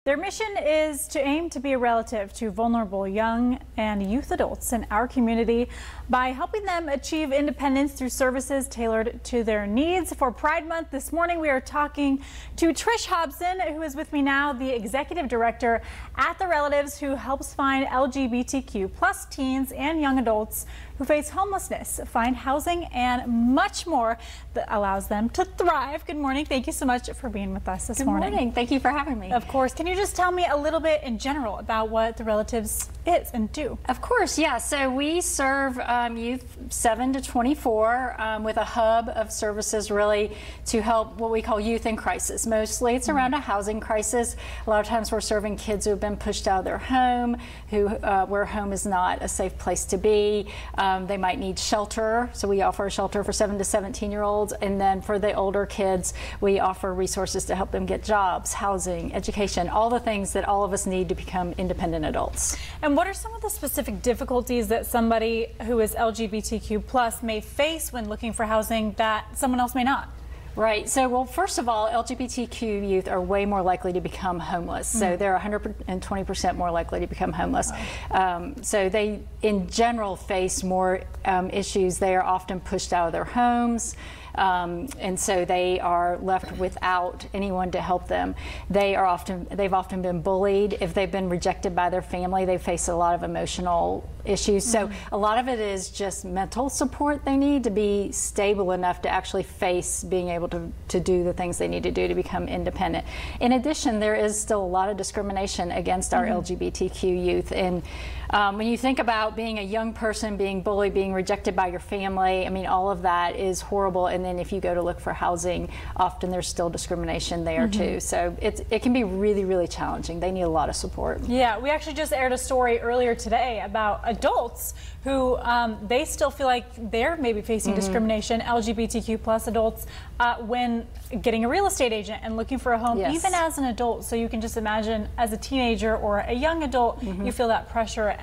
Their mission is to aim to be a relative to vulnerable young and youth adults in our community by helping them achieve independence through services tailored to their needs. For Pride Month this morning, we are talking to Trish Hobson, who is with me now, the executive director at The Relatives, who helps find LGBTQ plus teens and young adults who face homelessness, find housing, and much more that allows them to thrive. Good morning. Thank you so much for being with us this morning. Good morning. Thank you for having me. Of course. Can you just tell me a little bit in general about what The Relatives is and do? Of course, yeah. So we serve youth 7 to 24 with a hub of services really to help what we call youth in crisis. Mostly it's around a housing crisis. A lot of times we're serving kids who have been pushed out of their home, where home is not a safe place to be. They might need shelter, so we offer a shelter for 7 to 17-year-olds, and then for the older kids we offer resources to help them get jobs, housing, education, all the things that all of us need to become independent adults. And what are some of the specific difficulties that somebody who is LGBTQ plus may face when looking for housing that someone else may not? Right. So, well, first of all, LGBTQ youth are way more likely to become homeless. So they're 120% more likely to become homeless. So they, in general, face more issues. They are often pushed out of their homes. And so they are left without anyone to help them. They've often been bullied. If they've been rejected by their family, they face a lot of emotional issues. So a lot of it is just mental support they need to be stable enough to actually face being able to do the things they need to do to become independent. In addition, there is still a lot of discrimination against our LGBTQ youth. And when you think about being a young person, being bullied, being rejected by your family, I mean, all of that is horrible. And then if you go to look for housing, often there's still discrimination there too. So it can be really, really challenging. They need a lot of support. Yeah, we actually just aired a story earlier today about adults who they still feel like they're maybe facing discrimination, LGBTQ plus adults, when getting a real estate agent and looking for a home, even as an adult. So you can just imagine as a teenager or a young adult, you feel that pressure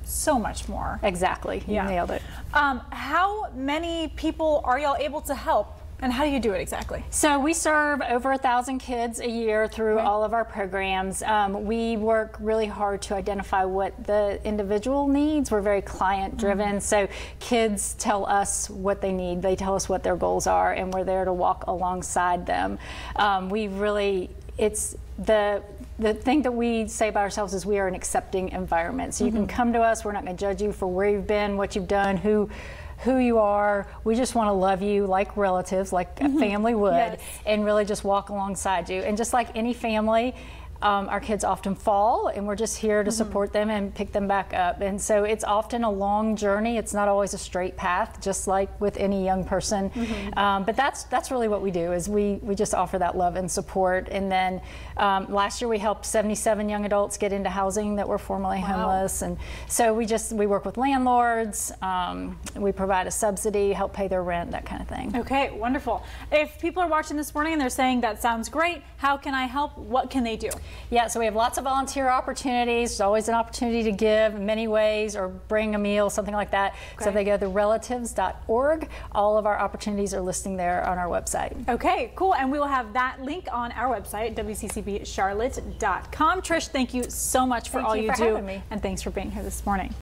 so much more. Exactly. You nailed it. How many people are y'all able to help? And how do you do it exactly? So we serve over 1,000 kids a year through all of our programs. We work really hard to identify what the individual needs. We're very client driven. So kids tell us what they need. They tell us what their goals are, and we're there to walk alongside them. It's the thing that we say about ourselves is we are an accepting environment. So you can come to us. We're not going to judge you for where you've been, what you've done, who you are. We just want to love you like relatives, like a family would, and really just walk alongside you. And just like any family, our kids often fall, and we're just here to support them and pick them back up. And so it's often a long journey. It's not always a straight path, just like with any young person. But that's really what we do, is we just offer that love and support. And then last year we helped 77 young adults get into housing that were formerly homeless. And so we work with landlords. We provide a subsidy, help pay their rent, that kind of thing. Okay, wonderful. If people are watching this morning and they're saying that sounds great, how can I help? What can they do? Yeah, so we have lots of volunteer opportunities. There's always an opportunity to give in many ways, or bring a meal, something like that. So if they go to therelatives.org, all of our opportunities are listing there on our website. Okay, cool. And we will have that link on our website, wccbcharlotte.com. Trish, thank you so much for all you do. Having me. And thanks for being here this morning.